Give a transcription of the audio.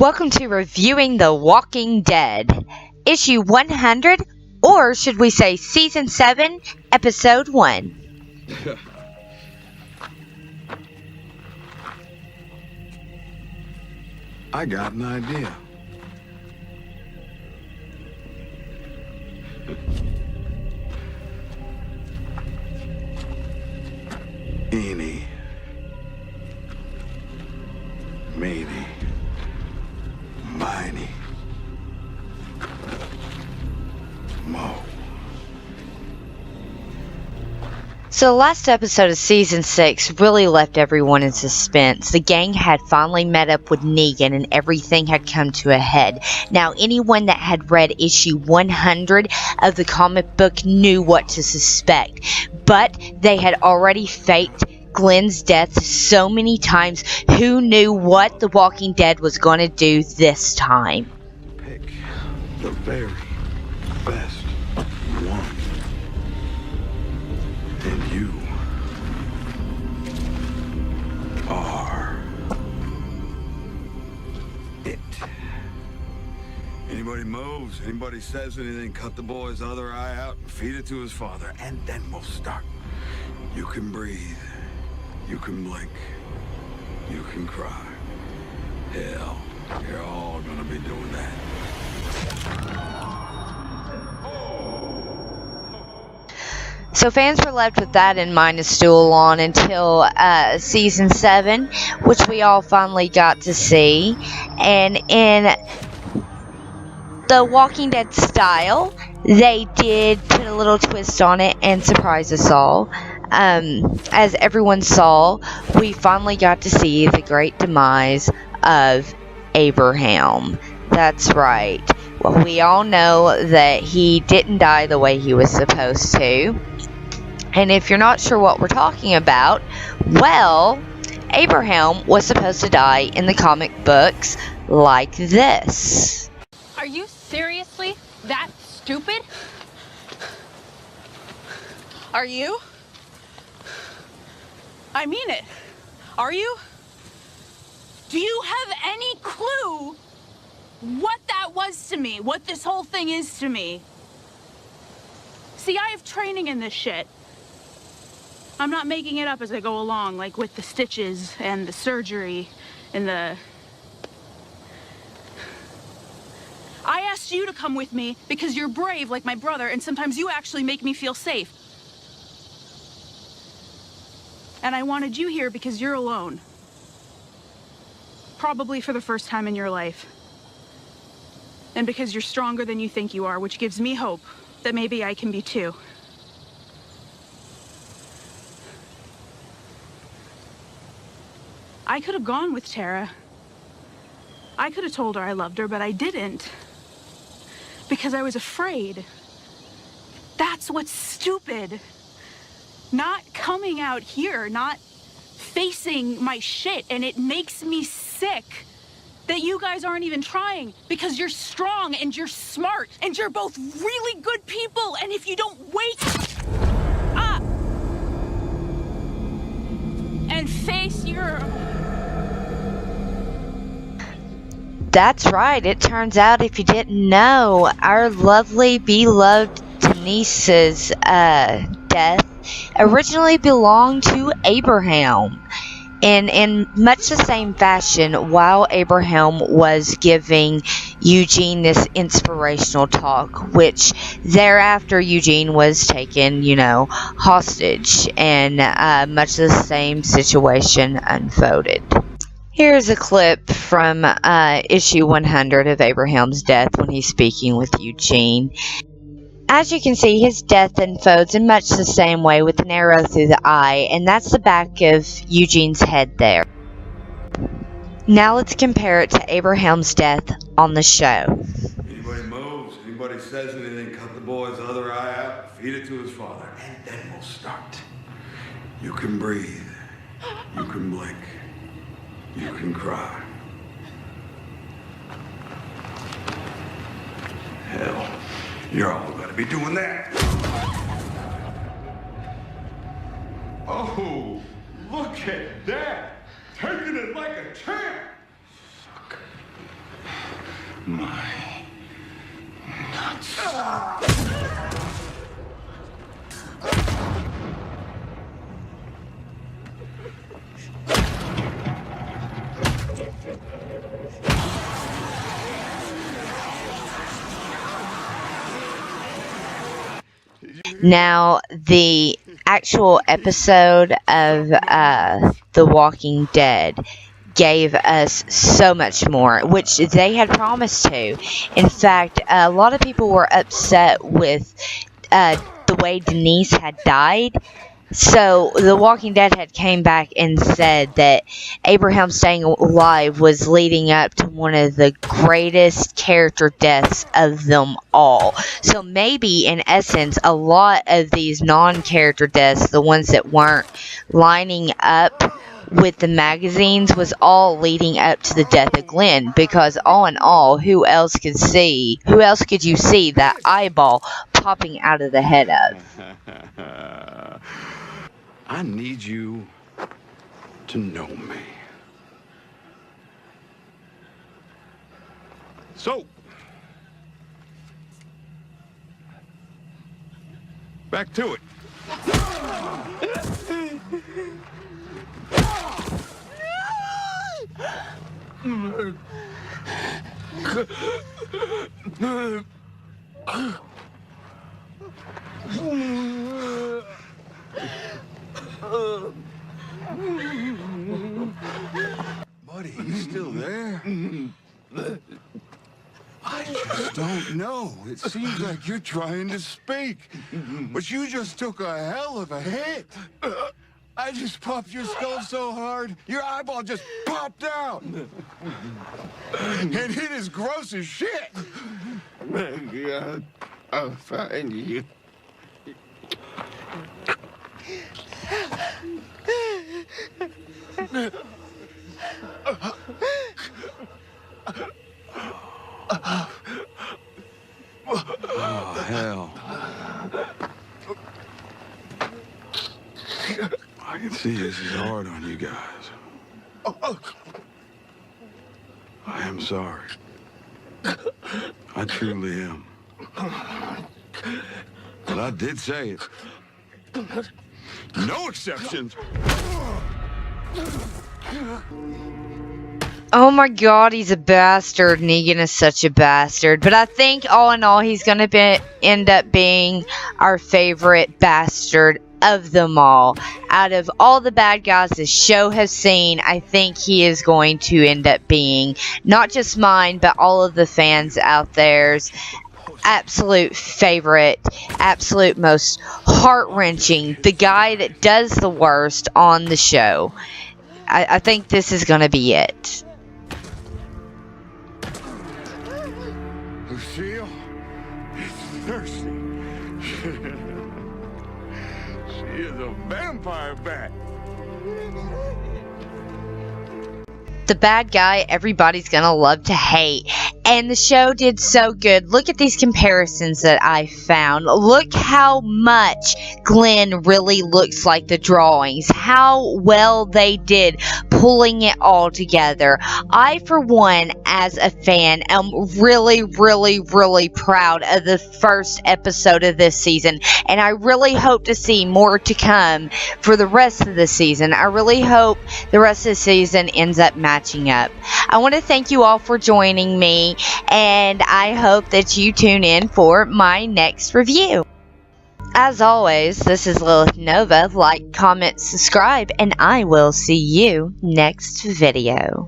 Welcome to Reviewing The Walking Dead, issue 100, or should we say season 7, episode 1. I got an idea. Eeny, meeny, miny, mo. So the last episode of season 6 really left everyone in suspense. The gang had finally met up with Negan and everything had come to a head. Now anyone that had read issue 100 of the comic book knew what to suspect. But they had already faked Glenn's death so many times. Who knew what The Walking Dead was going to do this time? Pick the very best one. And you are it. Anybody moves, anybody says anything, cut the boy's other eye out and feed it to his father, and then we'll start. You can breathe, you can blink, you can cry. Hell, you're all gonna be doing that. So fans were left with that in mind to stool on until season 7, which we all finally got to see. And in the Walking Dead style, they did put a little twist on it and surprise us all. As everyone saw, we finally got to see the great demise of Aberhame. That's right. Well, we all know that he didn't die the way he was supposed to. And if you're not sure what we're talking about, well, Aberhame was supposed to die in the comic books like this. Are you seriously that stupid? Are you? I mean it. Are you? Do you have any clue what that was to me? What this whole thing is to me? See, I have training in this shit. I'm not making it up as I go along, like with the stitches and the surgery and the... I asked you to come with me because you're brave like my brother, and sometimes you actually make me feel safe. And I wanted you here because you're alone. Probably for the first time in your life. And because you're stronger than you think you are, which gives me hope that maybe I can be too. I could have gone with Tara. I could have told her I loved her, but I didn't. Because I was afraid. That's what's stupid. Not coming out here, not facing my shit, and it makes me sick that you guys aren't even trying, because you're strong and you're smart and you're both really good people, and if you don't wake up and face your... That's right. It turns out, if you didn't know, our lovely, beloved Denise's death originally belonged to Aberhame. And in much the same fashion, while Aberhame was giving Eugene this inspirational talk, which thereafter Eugene was taken, hostage, and much the same situation unfolded. Here's a clip from issue 100 of Aberhame's death when he's speaking with Eugene. As you can see, his death unfolds in much the same way, with an arrow through the eye, and that's the back of Eugene's head there. Now let's compare it to Aberhame's death on the show. Anybody moves, anybody says anything, cut the boy's other eye out, feed it to his father, and then we'll start. You can breathe, you can blink, you can cry. Hell, you're all gonna be doing that. Oh, look at that. Taking it like a champ. Fuck. My nuts. Now, the actual episode of The Walking Dead gave us so much more, which they had promised to. In fact, a lot of people were upset with the way Denise had died. So, The Walking Dead had came back and said that Abraham staying alive was leading up to one of the greatest character deaths of them all. So maybe, in essence, a lot of these non-character deaths, the ones that weren't lining up with the magazines, was all leading up to the death of Glenn. Because all in all, who else could you see that eyeball popping out of the head of? I need you to know me. So, back to it. Buddy, you still there? I just don't know. It seems like you're trying to speak, but you just took a hell of a hit. I just popped your skull so hard, your eyeball just popped out. And it is gross as shit. My God, I'll find you. Oh, hell. I can see this is hard on you guys. I am sorry. I truly am. But I did say it. No exceptions. Oh my god, he's a bastard. Negan is such a bastard. But I think all in all, he's going to end up being our favorite bastard of them all. Out of all the bad guys the show has seen, I think he is going to end up being not just mine, but all of the fans out there's absolute favorite, absolute most heart-wrenching, the guy that does the worst on the show. I think this is going to be it. Lucille is thirsty. She is a vampire bat. The bad guy everybody's gonna love to hate. And the show did so good. Look at these comparisons that I found. Look how much Glenn really looks like the drawings. How well they did pulling it all together. I, for one, as a fan, am really, really, really proud of the first episode of this season. And I really hope to see more to come for the rest of the season. I really hope the rest of the season ends up matching up. I want to thank you all for joining me, and I hope that you tune in for my next review. As always, this is Lilith Nova. Like, comment, subscribe, and I will see you next video.